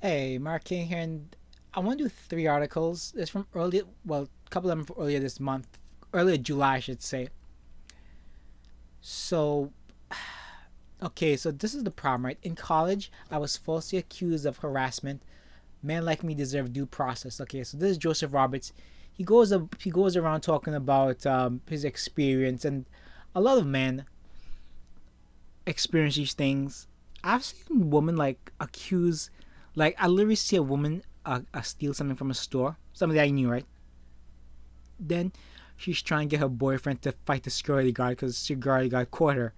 Hey, Mark King here, and I want to do three articles. It's from earlier, well, a couple of them from earlier this month, earlier July, I should say. So, okay, so this is the problem, right? In college, I was falsely accused of harassment. Men like me deserve due process. Okay, so this is Joseph Roberts. He goes around talking about his experience, and a lot of men experience these things. I've seen women like accuse, like I literally see a woman steal something from a store, something that I knew, right? Then she's trying to get her boyfriend to fight the security guard because the security guard caught her,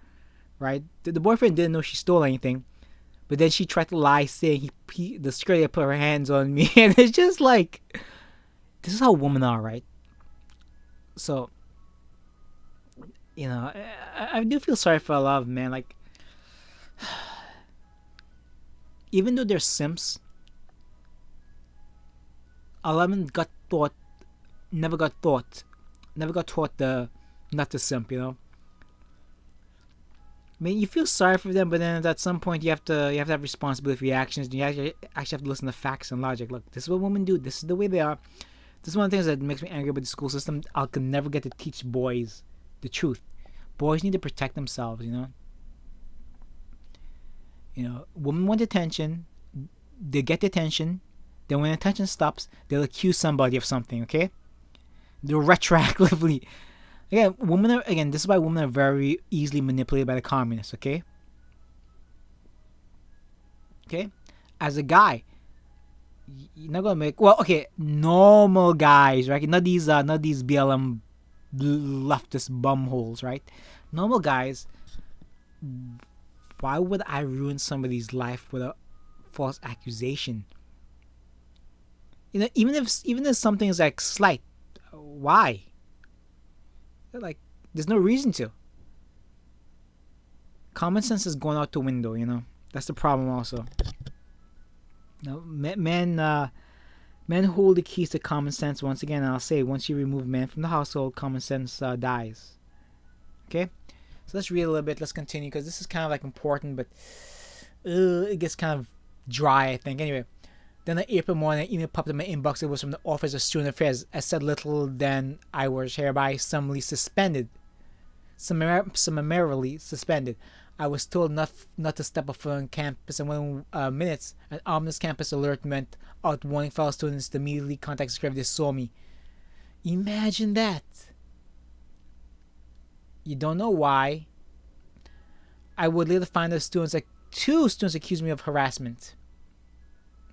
right? The boyfriend didn't know she stole anything, but then she tried to lie, saying the security guard put her hands on me, and it's just like this is how women are, right? So I do feel sorry for a lot of men. Like even though they're simps, a lot of them never got taught, never got taught the not to simp. I mean, you feel sorry for them, but then at some point you have to have responsibility for your actions. You actually have to listen to facts and logic. Look, this is what women do. This is the way they are. This is one of the things that makes me angry about the school system. I can never get to teach boys the truth. Boys need to protect themselves. Women want attention. They get the attention. Then when attention stops, they'll accuse somebody of something. Okay, they'll retroactively. Again, this is why women are very easily manipulated by the communists. Okay. As a guy, you're not gonna make normal guys, right? Not these BLM leftist bumholes, right? Normal guys. Why would I ruin somebody's life with a false accusation? Even if something is like slight, why? Like, there's no reason to. Common sense is going out the window. That's the problem. Also, men hold the keys to common sense. Once again, I'll say, once you remove men from the household, common sense dies. Okay, so let's read a little bit. Let's continue because this is kind of like important, but it gets kind of dry, I think. Anyway, then on April morning, an email popped in my inbox. It was from the Office of Student Affairs. I said little, then I was hereby summarily suspended. Summarily suspended. I was told not to step a foot on campus, and within minutes, an ominous campus alert went out warning fellow students to immediately contact the secretary if they saw me. Imagine that. You don't know why. I would later find that two students accused me of harassment.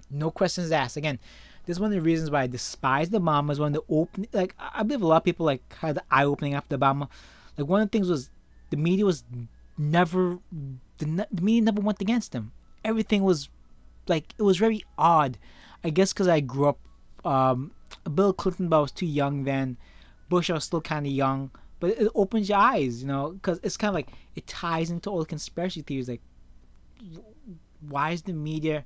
No questions asked. Again, this is one of the reasons why I despise the Obama. Is one of the open, like, I believe a lot of people like had the eye opening after Obama. Like, one of the things was the media was never the media never went against him. Everything was like, it was very odd. I guess because I grew up Bill Clinton, but I was too young then. Bush, I was still kind of young, but it opens your eyes, because it's kind of like it ties into all the conspiracy theories. Like, why is the media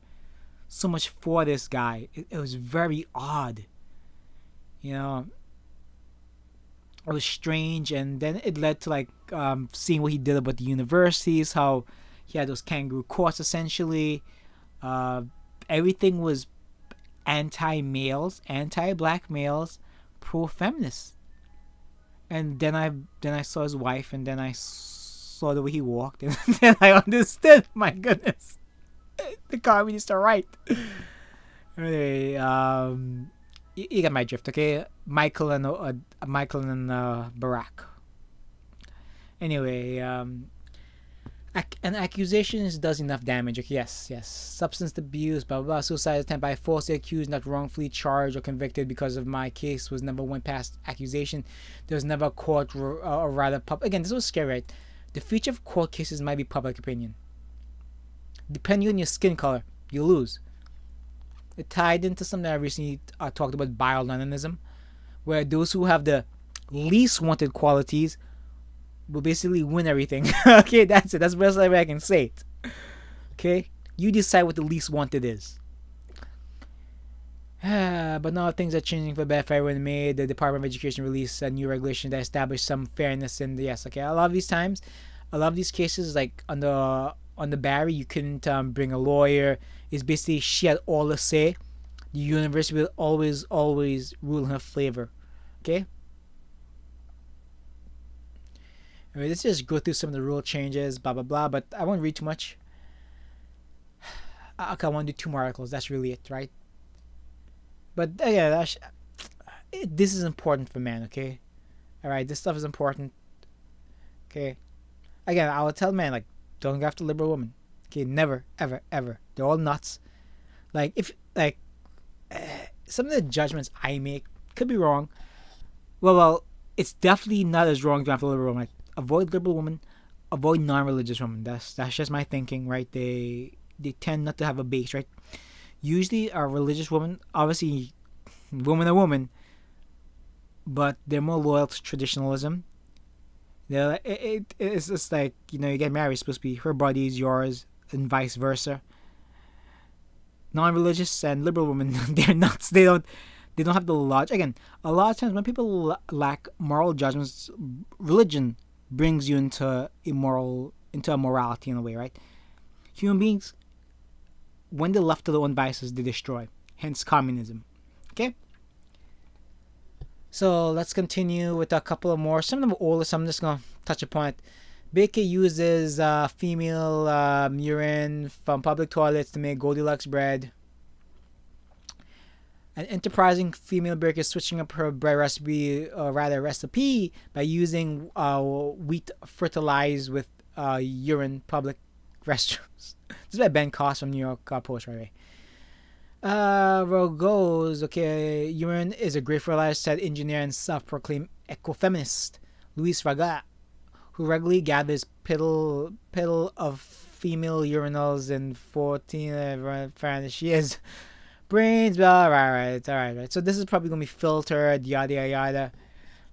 so much for this guy? It was very odd. It was strange, and then it led to like seeing what he did about the universities, how he had those kangaroo courts essentially. Everything was anti-males, anti-black males, pro-feminists. And then I saw his wife, and then I saw the way he walked, and then I understood. My goodness, the communists are right. Anyway, you get my drift, okay? Michael and Barack. Anyway, an accusation does enough damage. Okay, yes. Substance abuse, blah blah blah. Suicide attempt by falsely accused, not wrongfully charged or convicted because of my case was never went past accusation. There was never a court or rather Again, this was scary, right? The future of court cases might be public opinion. Depending on your skin color, you lose. It tied into something that I recently talked about, bioluminescence, where those who have the least wanted qualities will basically win everything. Okay, that's it. That's the best way I can say it. Okay, you decide what the least wanted is. But now things are changing for the better for everyone. Made the Department of Education released a new regulation that established some fairness in the yes. Okay, a lot of these cases, like on on the Barry, you couldn't bring a lawyer. It's basically she had all the say. The universe will always rule in her favor. Okay. I mean, let's just go through some of the rule changes, blah blah blah. But I won't read too much. Okay, I want to do 2 more articles. That's really it, right? But yeah, this is important for men. Okay. All right, this stuff is important. Okay. Again, I will tell men like, don't go after liberal women. Okay, never, ever, ever. They're all nuts. Like if like some of the judgments I make could be wrong. Well, it's definitely not as wrong to go after liberal women. Like, avoid liberal women, avoid non-religious women. That's just my thinking, right? They tend not to have a base, right? Usually, a religious woman, obviously, woman are woman, but they're more loyal to traditionalism. It's just like, you get married, it's supposed to be her body is yours, and vice versa. Non-religious and liberal women, they're nuts. They don't have the logic. Again, a lot of times when people lack moral judgments, religion brings you into a morality in a way, right? Human beings, when they're left to their own vices, they destroy. Hence communism. Okay. So let's continue with a couple of more. Some of them are older, so I'm just gonna touch upon it. Baker uses female urine from public toilets to make Goldilocks bread. An enterprising female baker is switching up her bread recipe by using wheat fertilized with urine public restrooms. This is by Ben Koss from New York Post, right away. Goes, okay, urine is a great fertilizer, said engineer and self-proclaimed ecofeminist Louise Raga, who regularly gathers piddle of female urinals in 14 she is brains, all right. So this is probably going to be filtered, yada, yada, yada.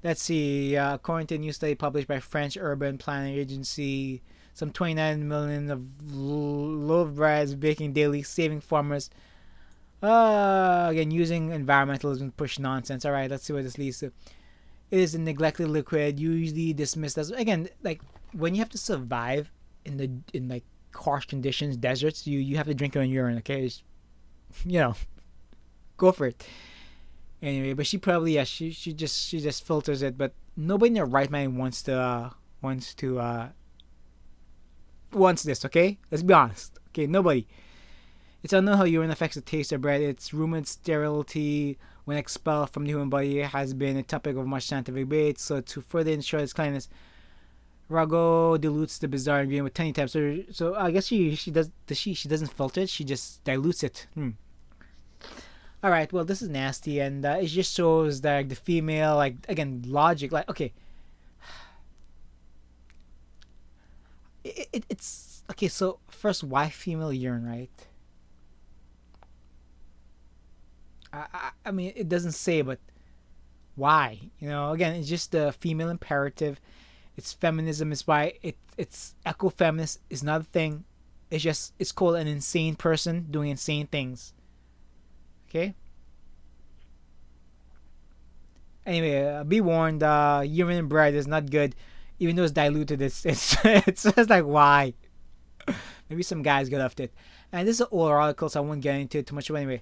Let's see, according to a new study published by French Urban Planning Agency, some 29 million of loaf breads baking daily, saving farmers. Again, using environmentalism to push nonsense. All right, let's see what this leads to. It is a neglected liquid, usually dismissed as, again, like when you have to survive in like harsh conditions, deserts, you have to drink your own urine. Okay, go for it. Anyway, but she probably she just filters it. But nobody in their right mind wants this. Okay, let's be honest. Okay, nobody. It's unknown how urine affects the taste of bread. Its rumored sterility when expelled from the human body has been a topic of much scientific debate. So to further ensure its cleanliness, Rago dilutes the bizarre ingredient with tiny taps. So I guess she doesn't filter it. She just dilutes it. All right. Well, this is nasty, and it just shows that the female, like, again, logic. Like, okay, it's okay. So first, why female urine, right? I mean, it doesn't say, but why? Again, it's just the female imperative. It's feminism. It's why it's ecofeminist. It's not a thing. It's called an insane person doing insane things. Okay. Anyway, be warned. Urine and bread is not good, even though it's diluted. It's just like, why? Maybe some guys got off it. And this is an old article, so I won't get into it too much. But anyway.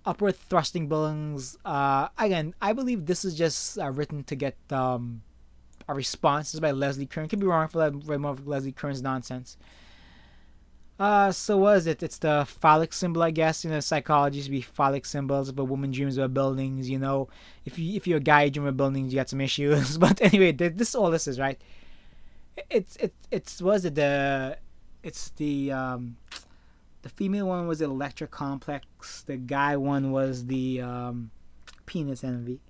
Upward thrusting buildings. Again, I believe this is just written to get a response. This is by Leslie Kern. Could be wrong for that. More of Leslie Kern's nonsense. So what is it? It's the phallic symbol, I guess. Psychology used to be phallic symbols. If a woman dreams about buildings, if you're a guy, you dream about buildings, you got some issues. But anyway, this is all this is, right? It's the female one was the electric complex. The guy one was the penis envy.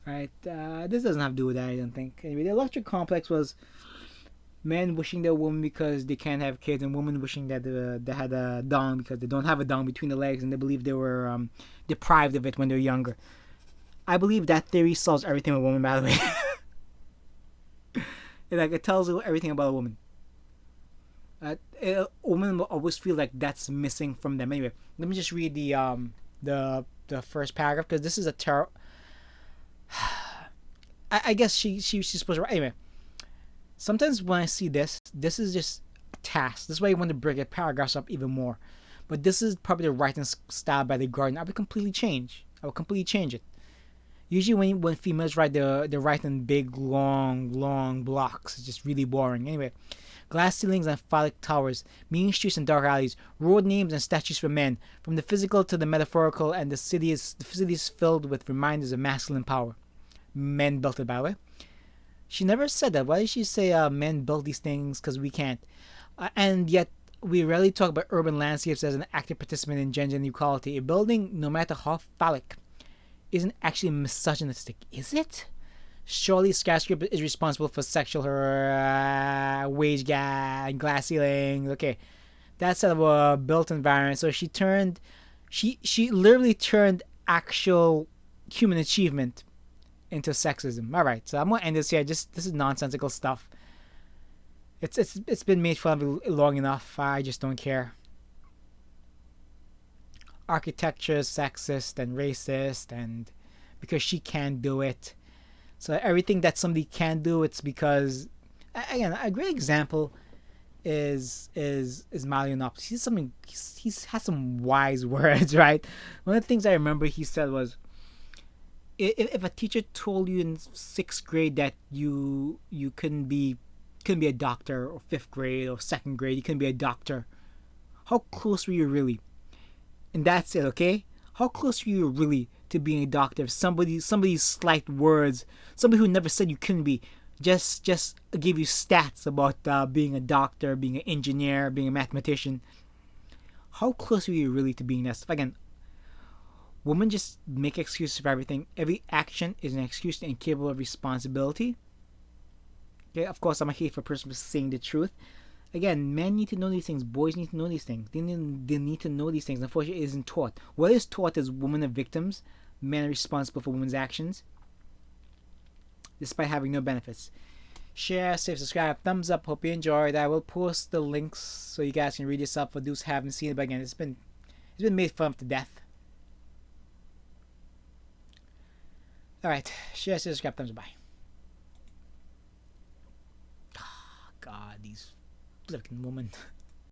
Right? This doesn't have to do with that, I don't think. Anyway, the electric complex was men wishing they're women because they can't have kids, and women wishing that they had a dong because they don't have a dong between the legs, and they believe they were deprived of it when they were younger. I believe that theory solves everything with women, by the way. It tells you everything about a woman. Women will always feel like that's missing from them. Anyway, let me just read the first paragraph, because this is a terrible. I guess she's supposed to. Anyway, sometimes when I see this is just a task. That's why I want to break the paragraphs up even more. But this is probably the writing style by the Guardian. I would completely change it. Usually when females write, they write in big, long blocks. It's just really boring. Anyway, glass ceilings and phallic towers, mean streets and dark alleys, road names and statues for men, from the physical to the metaphorical, and the city is filled with reminders of masculine power. Men built it, by the way. She never said that. Why did she say men built these things because we can't? And yet, we rarely talk about urban landscapes as an active participant in gender inequality. A building, no matter how phallic, isn't actually misogynistic, is it? Surely skyscraper is responsible for sexual wage gap and glass ceilings. Okay, that's sort of a built environment. So she literally turned actual human achievement into sexism. All right, so I'm gonna end this here. This is nonsensical stuff. It's been made fun of long enough. I just don't care. Architecture is sexist and racist, and because she can do it. So everything that somebody can do, it's because, again, a great example is Malionopoulos. He's has some wise words, right? One of the things I remember he said was, if a teacher told you in sixth grade that you couldn't be a doctor, or fifth grade or second grade, you couldn't be a doctor, how close were you really? And that's it, okay? How close were you really to being a doctor? If somebody's slight words, somebody who never said you couldn't be, just gave you stats about being a doctor, being an engineer, being a mathematician. How close were you really to being that stuff? Again, women just make excuses for everything. Every action is an excuse and incapable of responsibility. Okay, of course, I'm a hateful person for saying the truth. Again, men need to know these things. Boys need to know these things. They need to know these things. Unfortunately, it isn't taught. What is taught is women are victims. Men are responsible for women's actions, despite having no benefits. Share, save, subscribe, thumbs up. Hope you enjoyed. I will post the links so you guys can read this up for those who haven't seen it. But again, it's been made fun of to death. All right, share, save, subscribe, thumbs up. Bye. Oh, God, these flipping women.